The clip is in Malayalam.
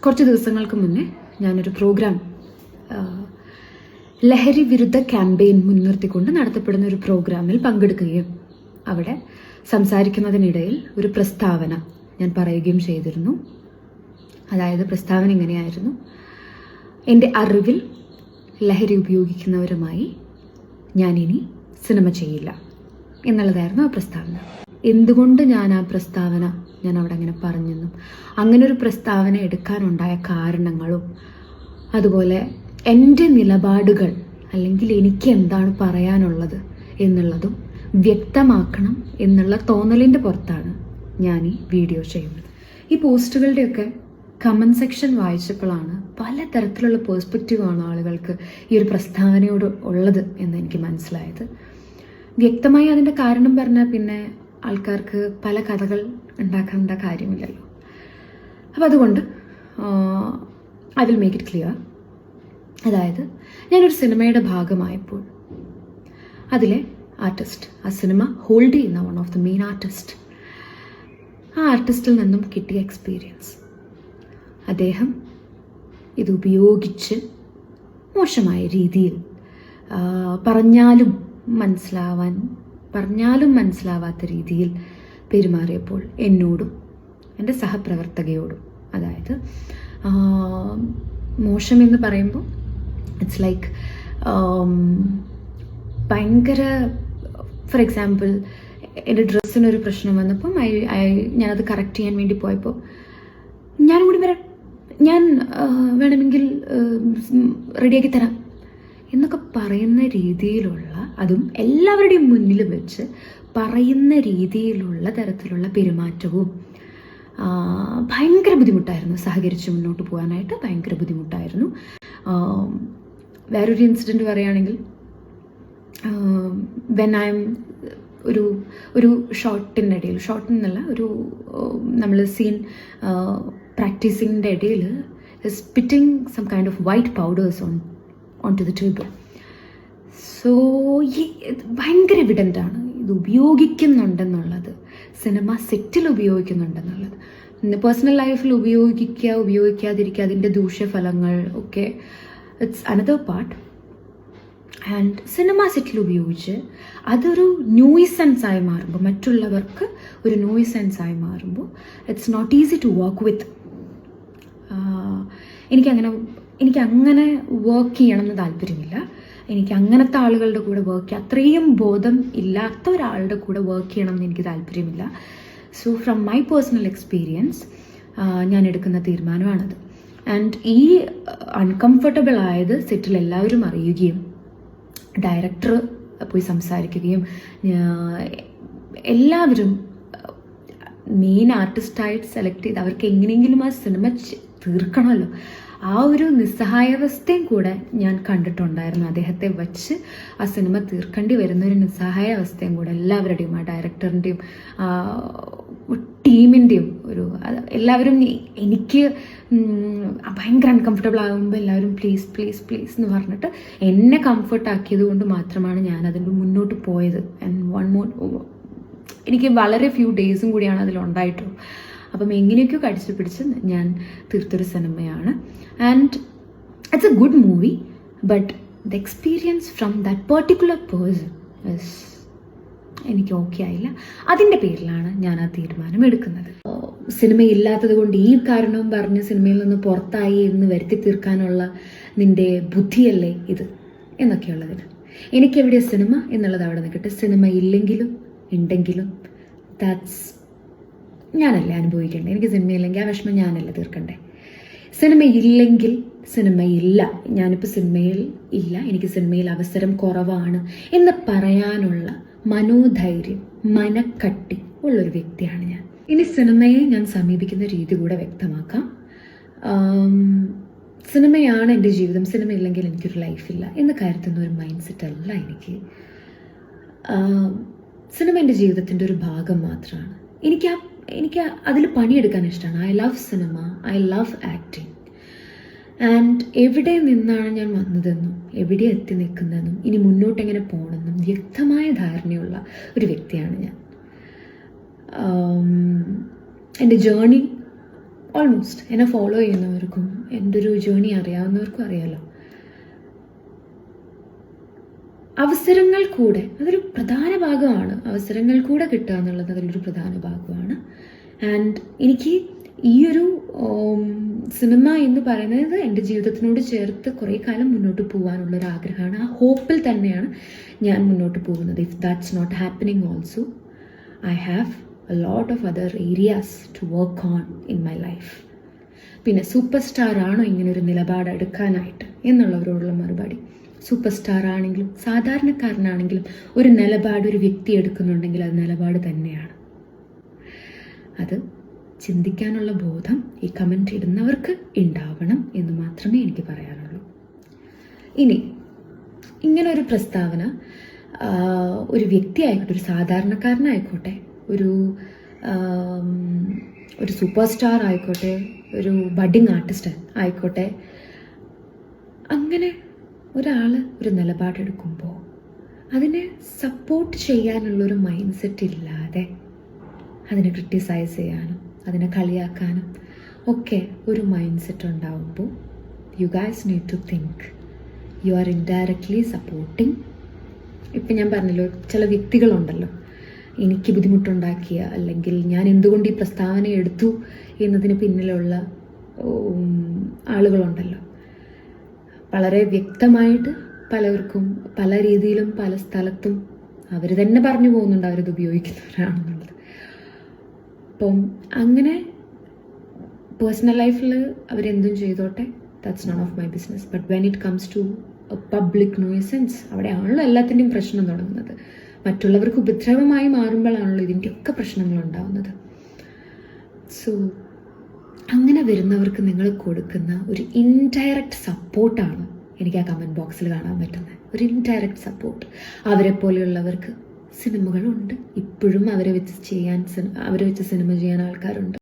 കുറച്ച് ദിവസങ്ങൾക്ക് മുന്നേ ഞാനൊരു പ്രോഗ്രാം, ലഹരി വിരുദ്ധ ക്യാമ്പയിൻ മുൻനിർത്തിക്കൊണ്ട് നടത്തപ്പെടുന്ന ഒരു പ്രോഗ്രാമിൽ പങ്കെടുക്കുകയും അവിടെ സംസാരിക്കുന്നതിനിടയിൽ ഒരു പ്രസ്താവന ഞാൻ പറയുകയും ചെയ്തിരുന്നു. അതായത് പ്രസ്താവന ഇങ്ങനെയായിരുന്നു: എൻ്റെ അറിവിൽ ലഹരി ഉപയോഗിക്കുന്നവരുമായി ഞാനിനി സിനിമ ചെയ്യില്ല എന്നുള്ളതായിരുന്നു ആ പ്രസ്താവന. എന്തുകൊണ്ട് ഞാൻ ആ പ്രസ്താവന അവിടെ അങ്ങനെ പറഞ്ഞെന്നും അങ്ങനെ ഒരു പ്രസ്താവന എടുക്കാനുണ്ടായ കാരണങ്ങളും അതുപോലെ എൻ്റെ നിലപാടുകൾ അല്ലെങ്കിൽ എനിക്ക് എന്താണ് പറയാനുള്ളത് എന്നുള്ളതും വ്യക്തമാക്കണം എന്നുള്ള തോന്നലിൻ്റെ പുറത്താണ് ഞാൻ ഈ വീഡിയോ ചെയ്യുന്നത്. ഈ പോസ്റ്റുകളുടെയൊക്കെ കമൻറ്റ് സെക്ഷൻ വായിച്ചപ്പോഴാണ് പലതരത്തിലുള്ള പേഴ്സ്പെക്റ്റീവാണ് ആളുകൾക്ക് ഈ ഒരു പ്രസ്താവനയോട് ഉള്ളത് എന്ന് എനിക്ക് മനസ്സിലായത്. വ്യക്തമായി അതിൻ്റെ കാരണം പറഞ്ഞാൽ പിന്നെ ആൾക്കാർക്ക് പല കഥകൾ ഉണ്ടാക്കേണ്ട കാര്യമില്ലല്ലോ. അപ്പോൾ അതുകൊണ്ട് I will make it clear. അതായത് ഞാനൊരു സിനിമയുടെ ഭാഗമായപ്പോൾ അതിലെ ആർട്ടിസ്റ്റ്, ആ സിനിമ ഹോൾഡ് ചെയ്യുന്ന one of the main artist, ആ ആർട്ടിസ്റ്റിൽ നിന്നും കിട്ടിയ എക്സ്പീരിയൻസ്, അദ്ദേഹം ഇത് ഉപയോഗിച്ച് മോശമായ രീതിയിൽ പറഞ്ഞാലും മനസ്സിലാവാത്ത രീതിയിൽ പെരുമാറിയപ്പോൾ എന്നോടും എൻ്റെ സഹപ്രവർത്തകയോടും, അതായത് മോശമെന്ന് പറയുമ്പോൾ ഇറ്റ്സ് ലൈക്ക് ഭയങ്കര, ഫോർ എക്സാമ്പിൾ എൻ്റെ ഡ്രസ്സിനൊരു പ്രശ്നം വന്നപ്പം ഞാനത് കറക്റ്റ് ചെയ്യാൻ വേണ്ടി പോയപ്പോൾ ഞാനും കൂടി വരാം, ഞാൻ വേണമെങ്കിൽ റെഡിയാക്കി തരാം എന്നൊക്കെ പറയുന്ന രീതിയിലുള്ള, അതും എല്ലാവരുടെയും മുന്നിൽ വെച്ച് പറയുന്ന രീതിയിലുള്ള തരത്തിലുള്ള പെരുമാറ്റവും ഭയങ്കര ബുദ്ധിമുട്ടായിരുന്നു. സഹകരിച്ച് മുന്നോട്ട് പോകാനായിട്ട് ഭയങ്കര ബുദ്ധിമുട്ടായിരുന്നു. വേറൊരു ഇൻസിഡൻറ്റ് പറയുകയാണെങ്കിൽ, വെൻ ഐ എം ഒരു ഷോട്ടിനല്ല, നമ്മൾ സീൻ പ്രാക്ടീസിങ്ങിൻ്റെ ഇടയിൽ spitting some kind of white powders on to the table. So ഭയങ്കര എവിഡൻ്റാണ് ഇത് ഉപയോഗിക്കുന്നുണ്ടെന്നുള്ളത്, സിനിമ സെറ്റിൽ ഉപയോഗിക്കുന്നുണ്ടെന്നുള്ളത്. പേഴ്സണൽ ലൈഫിൽ ഉപയോഗിക്കാതിരിക്കുക, അതിൻ്റെ ദൂഷ്യഫലങ്ങൾ ഒക്കെ it's another part. And cinema സെറ്റിൽ ഉപയോഗിച്ച് അതൊരു ന്യൂയിസൻസായി മാറുമ്പോൾ, മറ്റുള്ളവർക്ക് ഒരു ന്യൂയിസൻസായി മാറുമ്പോൾ it's not easy to work with. എനിക്കങ്ങനെ വർക്ക് ചെയ്യണമെന്ന് താല്പര്യമില്ല. എനിക്ക് അങ്ങനത്തെ ആളുകളുടെ കൂടെ അത്രയും ബോധം ഇല്ലാത്ത ഒരാളുടെ കൂടെ വർക്ക് ചെയ്യണം എന്ന് എനിക്ക് താല്പര്യമില്ല. So from my personal experience ഞാൻ എടുക്കുന്ന തീരുമാനമാണത്. ആൻഡ് ഈ അൺകംഫർട്ടബിൾ ആയത് സെറ്റിൽ എല്ലാവരും അറിയുകയും ഡയറക്ടർ പോയി സംസാരിക്കുകയും എല്ലാവരും മെയിൻ ആർട്ടിസ്റ്റായിട്ട് സെലക്ട് ചെയ്ത് അവർക്ക് എങ്ങനെയെങ്കിലും ആ സിനിമ തീർക്കണമല്ലോ, ആ ഒരു നിസ്സഹായാവസ്ഥയും കൂടെ ഞാൻ കണ്ടിട്ടുണ്ടായിരുന്നു. അദ്ദേഹത്തെ വച്ച് ആ സിനിമ തീർക്കേണ്ടി വരുന്ന ഒരു നിസ്സഹായാവസ്ഥയും കൂടെ എല്ലാവരുടെയും, ആ ഡയറക്ടറിൻ്റെയും ടീമിൻ്റെയും എല്ലാവരും എനിക്ക് ഭയങ്കര അൺകംഫർട്ടബിൾ ആകുമ്പോൾ എല്ലാവരും പ്ലീസ് പ്ലീസ് പ്ലീസ് എന്ന് പറഞ്ഞിട്ട് എന്നെ കംഫർട്ട് ആക്കിയത് കൊണ്ട് മാത്രമാണ് ഞാൻ അതിൻ്റെ മുന്നോട്ട് പോയത്. ആൻഡ് എനിക്ക് വളരെ ഫ്യൂ ഡേയ്സും കൂടിയാണ് അതിലുണ്ടായിട്ടുള്ളൂ. അപ്പം എങ്ങനെയൊക്കെയോ കടിച്ചു പിടിച്ച് ഞാൻ തീർത്തൊരു സിനിമയാണ്. And it's A good movie, but the experience from that particular person എനിക്ക് ഓക്കെ ആയില്ല. അതിൻ്റെ പേരിലാണ് ഞാൻ ആ തീരുമാനം എടുക്കുന്നത്. സിനിമയില്ലാത്തത് കൊണ്ട് ഈ കാരണവും പറഞ്ഞ് സിനിമയിൽ നിന്ന് പുറത്തായി എന്ന് വരുത്തി തീർക്കാനുള്ള നിൻ്റെ ബുദ്ധിയല്ലേ ഇത് എന്നൊക്കെയുള്ളതിന് എനിക്കെവിടെ സിനിമ എന്നുള്ളത് അവിടെ നിൽക്കട്ടെ. സിനിമ ഇല്ലെങ്കിലും ഉണ്ടെങ്കിലും ദാറ്റ്സ് ഞാനല്ലേ അനുഭവിക്കണ്ടേ. എനിക്ക് സിനിമയില്ലെങ്കിൽ ആ വിഷമം ഞാനല്ലേ തീർക്കണ്ടേ. സിനിമയില്ലെങ്കിൽ സിനിമയില്ല, ഞാനിപ്പോൾ സിനിമയിൽ ഇല്ല, എനിക്ക് സിനിമയിൽ അവസരം കുറവാണ് എന്ന് പറയാനുള്ള മനോധൈര്യം, മനക്കട്ടി ഉള്ളൊരു വ്യക്തിയാണ് ഞാൻ. ഇനി സിനിമയെ ഞാൻ സമീപിക്കുന്ന രീതി കൂടെ വ്യക്തമാക്കാം. സിനിമയാണ് എൻ്റെ ജീവിതം, സിനിമയില്ലെങ്കിൽ എനിക്കൊരു ലൈഫില്ല എന്ന് കരുതുന്ന ഒരു മൈൻഡ് സെറ്റ് അല്ല എനിക്ക്. സിനിമ എൻ്റെ ജീവിതത്തിൻ്റെ ഒരു ഭാഗം മാത്രമാണ്. എനിക്ക് അതിൽ പണിയെടുക്കാൻ ഇഷ്ടമാണ്. I love cinema, I love acting. And എവിടെ നിന്നാണ് ഞാൻ വന്നതെന്നും എവിടെ എത്തി നിൽക്കുന്നതെന്നും ഇനി മുന്നോട്ട് എങ്ങനെ പോകണമെന്നും വ്യക്തമായ ധാരണയുള്ള ഒരു വ്യക്തിയാണ് ഞാൻ. എൻ്റെ ജേർണി ഓൾമോസ്റ്റ് എന്നെ ഫോളോ ചെയ്യുന്നവർക്കും എൻ്റെ ഒരു ജേണി അറിയാവുന്നവർക്കും അറിയാലോ, അവസരങ്ങൾ കൂടെ അതൊരു പ്രധാന ഭാഗമാണ്. അവസരങ്ങൾ കൂടെ കിട്ടുക എന്നുള്ളത് അതിലൊരു പ്രധാന ഭാഗമാണ്. ആൻഡ് എനിക്ക് ഈ ഒരു സിനിമ എന്ന് പറയുന്നത് എൻ്റെ ജീവിതത്തിനോട് ചേർത്ത് കുറേ കാലം മുന്നോട്ട് പോകാനുള്ളൊരു ആഗ്രഹമാണ്. ആ ഹോപ്പിൽ തന്നെയാണ് ഞാൻ മുന്നോട്ട് പോകുന്നത്. If that's not happening also, I have a lot of other areas to work on in my life. പിന്നെ സൂപ്പർ സ്റ്റാർ ആണോ ഇങ്ങനൊരു നിലപാട് എടുക്കാനായിട്ട് എന്നുള്ളവരോടുള്ള മറുപടി, സൂപ്പർ സ്റ്റാർ ആണെങ്കിലും സാധാരണക്കാരനാണെങ്കിലും ഒരു നിലപാട് ഒരു വ്യക്തി എടുക്കുന്നുണ്ടെങ്കിൽ അത് നിലപാട് തന്നെയാണ്. അത് ചിന്തിക്കാനുള്ള ബോധം ഈ കമൻറ്റ് ഇടുന്നവർക്ക് ഉണ്ടാവണം എന്ന് മാത്രമേ എനിക്ക് പറയാനുള്ളൂ. ഇനി ഇങ്ങനെ ഒരു പ്രസ്താവന ഒരു വ്യക്തി ആയിക്കോട്ടെ, ഒരു സാധാരണക്കാരനായിക്കോട്ടെ, ഒരു സൂപ്പർ സ്റ്റാർ ആയിക്കോട്ടെ, ഒരു ബഡ്ഡിങ് ആർട്ടിസ്റ്റ് ആയിക്കോട്ടെ, അങ്ങനെ ഒരാൾ ഒരു നിലപാടെടുക്കുമ്പോൾ അതിനെ സപ്പോർട്ട് ചെയ്യാനുള്ളൊരു മൈൻഡ് സെറ്റ് ഇല്ലാതെ അതിനെ ക്രിട്ടിസൈസ് ചെയ്യാനും അതിനെ കളിയാക്കാനും ഒക്കെ ഒരു മൈൻഡ് സെറ്റ് ഉണ്ടാവുമ്പോൾ you guys need to think you are indirectly supporting. ഇപ്പം ഞാൻ പറഞ്ഞല്ലോ, ചില വ്യക്തികളുണ്ടല്ലോ എനിക്ക് ബുദ്ധിമുട്ടുണ്ടാക്കിയ, അല്ലെങ്കിൽ ഞാൻ എന്തുകൊണ്ട് ഈ പ്രസ്താവന എടുത്തു എന്നതിന് പിന്നിലുള്ള ആളുകളുണ്ടല്ലോ. വളരെ വ്യക്തമായിട്ട് പലർക്കും പല രീതിയിലും പല സ്ഥലത്തും അവർ തന്നെ പറഞ്ഞു പോകുന്നുണ്ട് അവരത് ഉപയോഗിക്കുന്നവരാണെന്നുള്ളത്. അപ്പം അങ്ങനെ പേഴ്സണൽ ലൈഫിൽ അവരെന്തും ചെയ്തോട്ടെ, that's none of my business. But when it comes to public nuisance, അവിടെയാണല്ലോ എല്ലാത്തിൻ്റെയും പ്രശ്നം തുടങ്ങുന്നത്. മറ്റുള്ളവർക്ക് ഉപദ്രവമായി മാറുമ്പോഴാണല്ലോ ഇതിൻ്റെയൊക്കെ പ്രശ്നങ്ങൾ ഉണ്ടാകുന്നത്. സോ അങ്ങനെ വരുന്നവർക്ക് നിങ്ങൾ കൊടുക്കുന്ന ഒരു ഇൻഡയറക്റ്റ് സപ്പോർട്ടാണ് എനിക്ക് ആ കമൻറ്റ് ബോക്സിൽ കാണാൻ പറ്റുന്നത്. ഒരു ഇൻഡയറക്റ്റ് സപ്പോർട്ട്. അവരെ പോലെയുള്ളവർക്ക് സിനിമകളുണ്ട്, ഇപ്പോഴും അവരെ വെച്ച് സിനിമ ചെയ്യാൻ ആൾക്കാരുണ്ട്.